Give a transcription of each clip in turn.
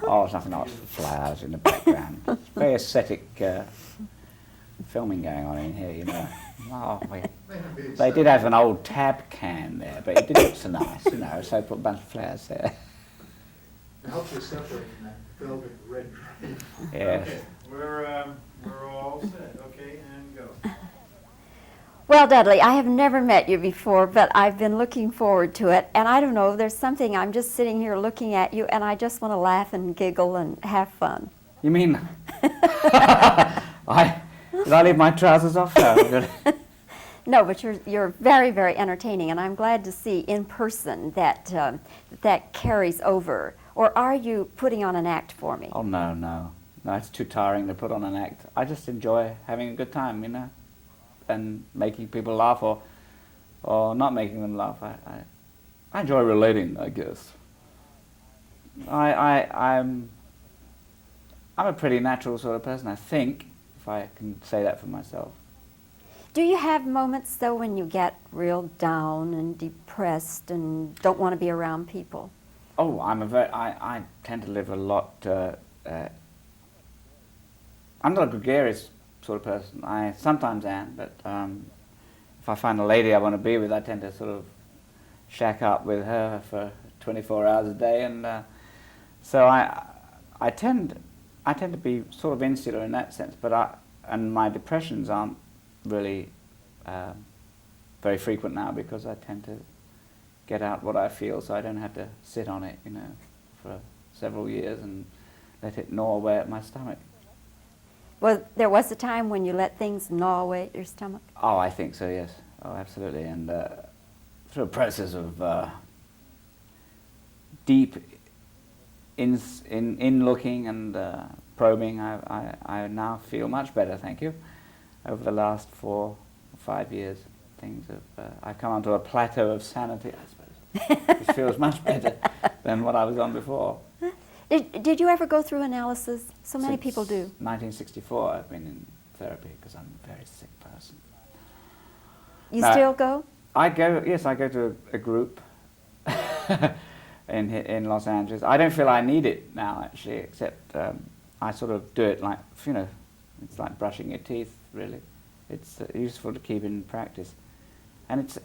Oh, there's nothing like flowers in the background. It's very aesthetic filming going on in here, you know. Oh, they did have an old tab can there, but it did look so nice, you know, so I put a bunch of flowers there. It helps you separate from that velvet red drape. Yes. Okay, we're all set. Okay, and go. Well, Dudley, I have never met you before, but I've been looking forward to it. And I don't know, there's something, I'm just sitting here looking at you, and I just want to laugh and giggle and have fun. You mean, did I leave my trousers off? No, No, but you're very, very entertaining, and I'm glad to see in person that that carries over. Or are you putting on an act for me? Oh, no, no. No, it's too tiring to put on an act. I just enjoy having a good time, you know, and making people laugh or not making them laugh. I enjoy relating, I guess. I'm a pretty natural sort of person, I think, if I can say that for myself. Do you have moments, though, when you get real down and depressed and don't want to be around people? Oh, I tend to live a lot. I'm not a gregarious sort of person. I sometimes am, but if I find a lady I want to be with, I tend to sort of shack up with her for 24 hours a day, and so I tend to be sort of insular in that sense. But and my depressions aren't really very frequent now because I tend to get out what I feel, so I don't have to sit on it, you know, for several years and let it gnaw away at my stomach. Well, there was a time when you let things gnaw away at your stomach? Oh, I think so, yes. Oh, absolutely. And through a process of deep in looking and probing, I now feel much better, thank you. Over the last 4 or 5 years, things have, I've come onto a plateau of sanity, I suppose, which feels much better than what I was on before. Did you ever go through analysis? So many Since people do. 1964 I've been in therapy because I'm a very sick person. You still go? I go, yes, I go to a group in Los Angeles. I don't feel I need it now, actually, except I sort of do it like, you know, it's like brushing your teeth, really. It's useful to keep in practice. And it's,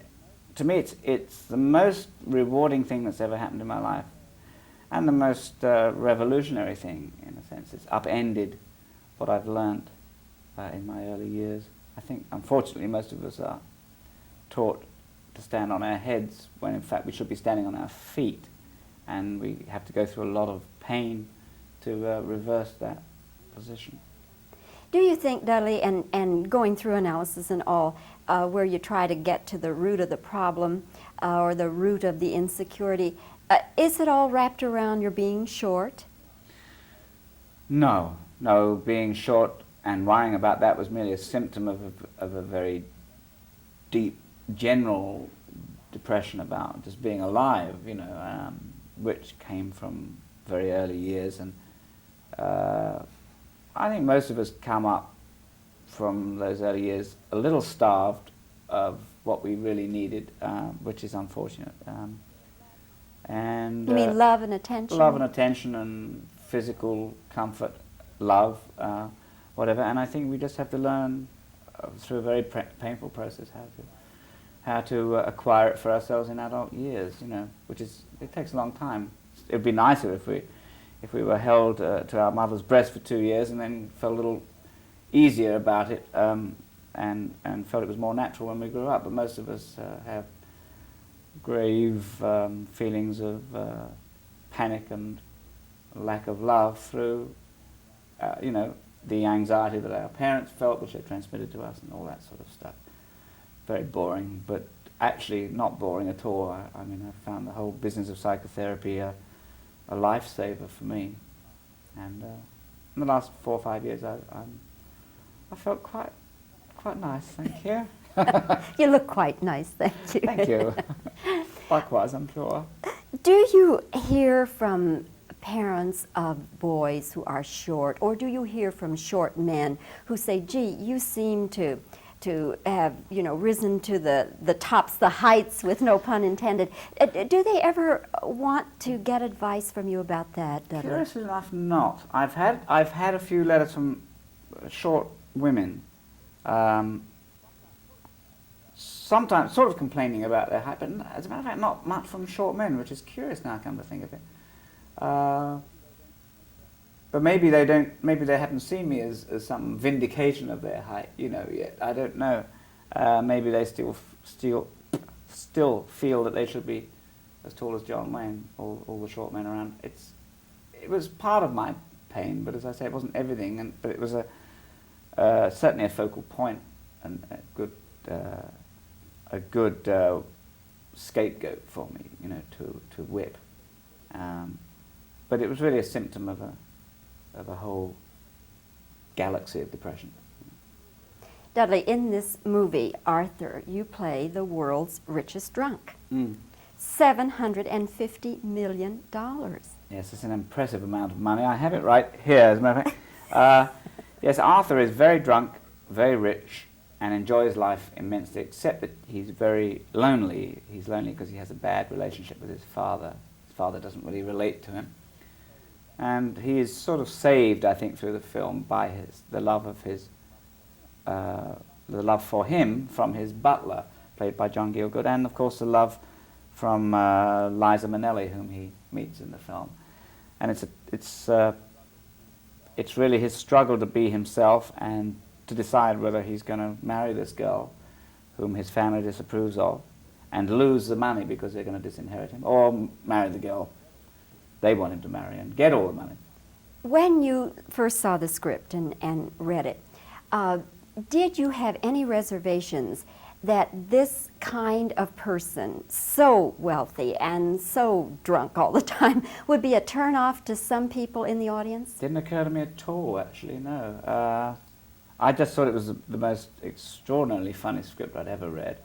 to me, it's the most rewarding thing that's ever happened in my life. And the most revolutionary thing, in a sense. It's upended what I've learned in my early years. I think, unfortunately, most of us are taught to stand on our heads when, in fact, we should be standing on our feet. And we have to go through a lot of pain to reverse that position. Do you think, Dudley, and going through analysis and all, where you try to get to the root of the problem or the root of the insecurity, is it all wrapped around your being short? No, being short and worrying about that was merely a symptom of a very deep, general depression about just being alive, you know, which came from very early years. And I think most of us come up from those early years a little starved of what we really needed, which is unfortunate. And You mean love and attention? Love and attention and physical comfort, love, whatever. And I think we just have to learn through a very painful process how to acquire it for ourselves in adult years. You know, it takes a long time. It would be nicer if we were held to our mother's breast for 2 years and then felt a little easier about it and felt it was more natural when we grew up. But most of us have grave feelings of panic and lack of love through, you know, the anxiety that our parents felt, which they transmitted to us, and all that sort of stuff. Very boring, but actually not boring at all. I mean, I found the whole business of psychotherapy a lifesaver for me. And in the last 4 or 5 years, I felt quite nice, thank you. You look quite nice, thank you. Thank you. Likewise, I'm sure. Do you hear from parents of boys who are short, or do you hear from short men who say, gee, you seem to to have, you know, risen to the tops, the heights, with no pun intended. Do they ever want to get advice from you about that, Dudley? Curiously enough, not. I've had a few letters from short women, sometimes sort of complaining about their height, but as a matter of fact, not much from short men, which is curious now, come to think of it. But maybe they don't. Maybe they haven't seen me as some vindication of their height, you know, yet. I don't know. Maybe they still feel that they should be as tall as John Wayne, all the short men around. It was part of my pain, but as I say, it wasn't everything. But it was certainly a focal point and a good scapegoat for me, you know, to whip. But it was really a symptom of a whole galaxy of depression. Dudley, in this movie, Arthur, you play the world's richest drunk. $750 million. Yes, it's an impressive amount of money. I have it right here, as a matter of fact. Yes, Arthur is very drunk, very rich, and enjoys life immensely, except that he's very lonely. He's lonely because he has a bad relationship with his father. His father doesn't really relate to him. And he is sort of saved, I think, through the film by the love for him from his butler, played by John Gielgud, and of course the love from Liza Minnelli, whom he meets in the film. And it's really his struggle to be himself and to decide whether he's going to marry this girl, whom his family disapproves of, and lose the money because they're going to disinherit him, or marry the girl they want him to marry and get all the money. When you first saw the script and read it, did you have any reservations that this kind of person, so wealthy and so drunk all the time, would be a turn-off to some people in the audience? Didn't occur to me at all, actually, no. I just thought it was the most extraordinarily funny script I'd ever read.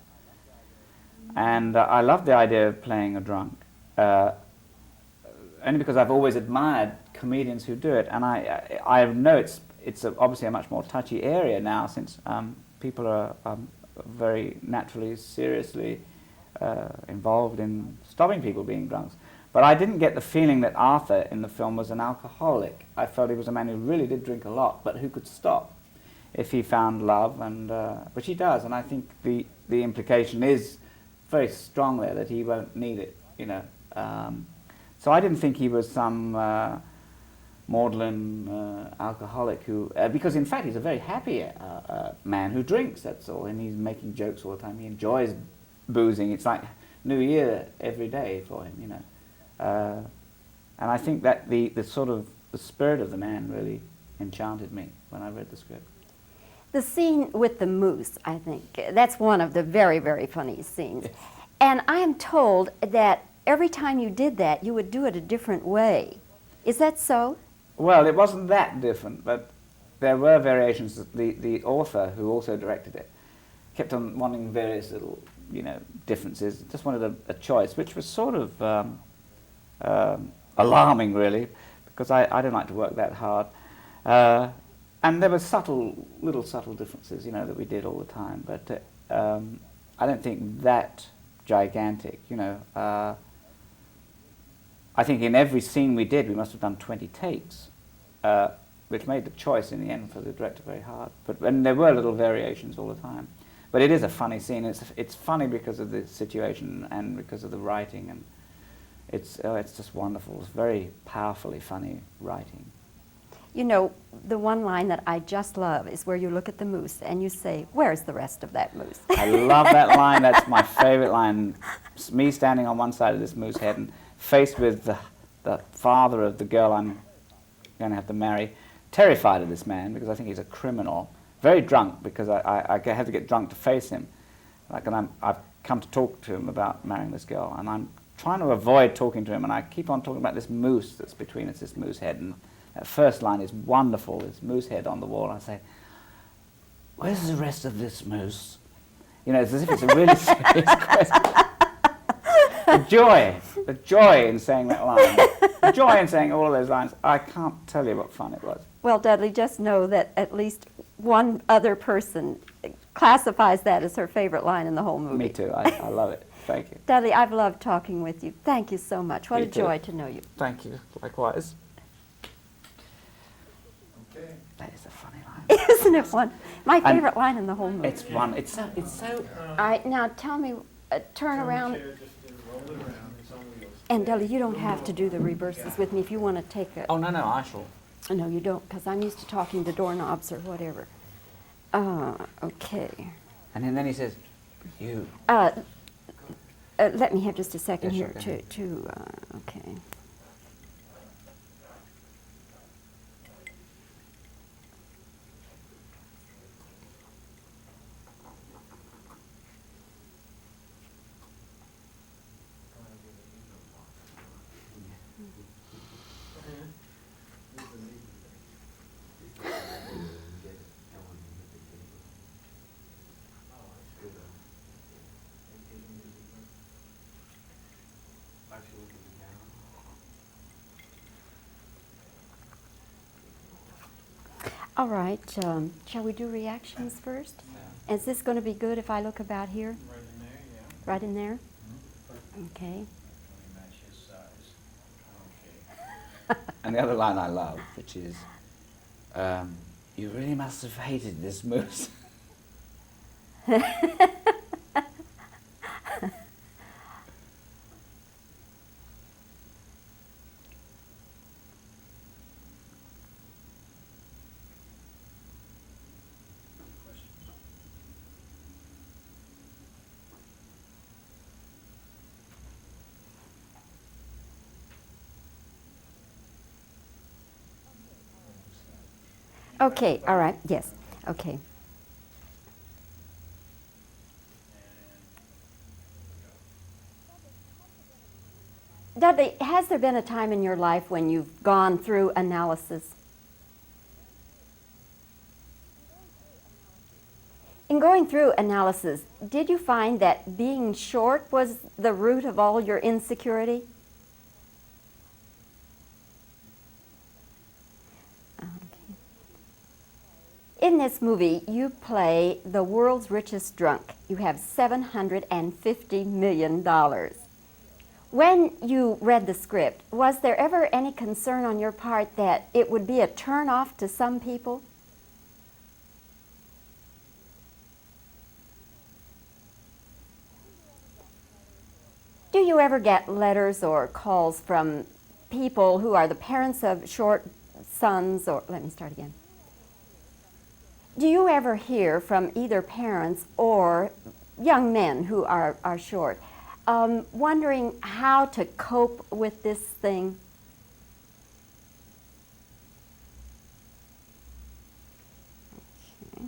And I loved the idea of playing a drunk. Only because I've always admired comedians who do it, and I know it's obviously a much more touchy area now, since people are very naturally, seriously involved in stopping people being drunks. But I didn't get the feeling that Arthur in the film was an alcoholic. I felt he was a man who really did drink a lot, but who could stop if he found love, and which he does. And I think the implication is very strong there that he won't need it, you know. So I didn't think he was some maudlin alcoholic who, because in fact he's a very happy man who drinks, that's all, and he's making jokes all the time. He enjoys boozing. It's like New Year every day for him, you know. And I think that the sort of the spirit of the man really enchanted me when I read the script. The scene with the moose, I think, that's one of the very, very funny scenes. Yes. And I am told that every time you did that, you would do it a different way. Is that so? Well, it wasn't that different, but there were variations. The author, who also directed it, kept on wanting various little, you know, differences. Just wanted a choice, which was sort of alarming, really, because I don't like to work that hard. And there were little subtle differences, you know, that we did all the time. But I don't think that gigantic, you know. I think in every scene we did, we must have done 20 takes, which made the choice in the end for the director very hard. And there were little variations all the time. But it is a funny scene. It's funny because of the situation and because of the writing, and it's just wonderful. It's very powerfully funny writing. You know, the one line that I just love is where you look at the moose and you say, "Where's the rest of that moose?" I love that line. That's my favorite line. It's me standing on one side of this moose head and faced with the father of the girl I'm going to have to marry, terrified of this man because I think he's a criminal, very drunk because I had to get drunk to face him. And I've come to talk to him about marrying this girl, and I'm trying to avoid talking to him, and I keep on talking about this moose that's between us, this moose head. And that first line is wonderful, this moose head on the wall. I say, "Where's the rest of this moose?" You know, it's as if it's a really serious question. The joy in saying that line, the joy in saying all of those lines, I can't tell you what fun it was. Well, Dudley, just know that at least one other person classifies that as her favorite line in the whole movie. Me too. I love it. Thank you. Dudley, I've loved talking with you. Thank you so much. What Me a too. joy to know you. Thank you. Likewise. Okay. That is a funny line. Isn't it one? My favorite line in the whole movie. It's one. It's so. All right, now tell me, turn around. Chair, just roll it around, it's on wheels. And Dudley, you don't have to do the reverses with me if you want to take a... Oh no, I shall. No, you don't, because I'm used to talking to doorknobs or whatever. Okay. And then he says, "You." Let me have just a second Yeah, here sure, go okay. All right, shall we do reactions first? Is this going to be good if I look about here? Right in there, yeah. Right in there? Mm-hmm. Okay. Let me match his size. Okay. And the other line I love, which is, "You really must have hated this moose." Okay, all right, yes, okay. Dudley, has there been a time in your life when you've gone through analysis? In going through analysis, did you find that being short was the root of all your insecurity? In this movie, you play the world's richest drunk. You have $750 million. When you read the script, was there ever any concern on your part that it would be a turn-off to some people? Do you ever get letters or calls from people who are the parents of short sons, or let me start again. Do you ever hear from either parents or young men who are short, wondering how to cope with this thing? Okay.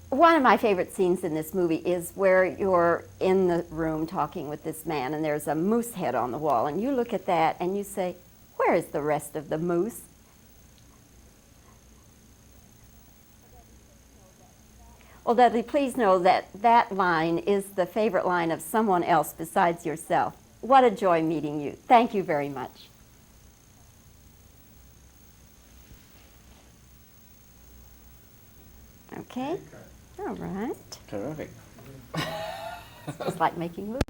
One of my favorite scenes in this movie is where you're in the room talking with this man and there's a moose head on the wall, and you look at that and you say, "Where is the rest of the moose?" Well, Dudley, please know that that line is the favorite line of someone else besides yourself. What a joy meeting you. Thank you very much. Okay. All right. Terrific. It's like making movies.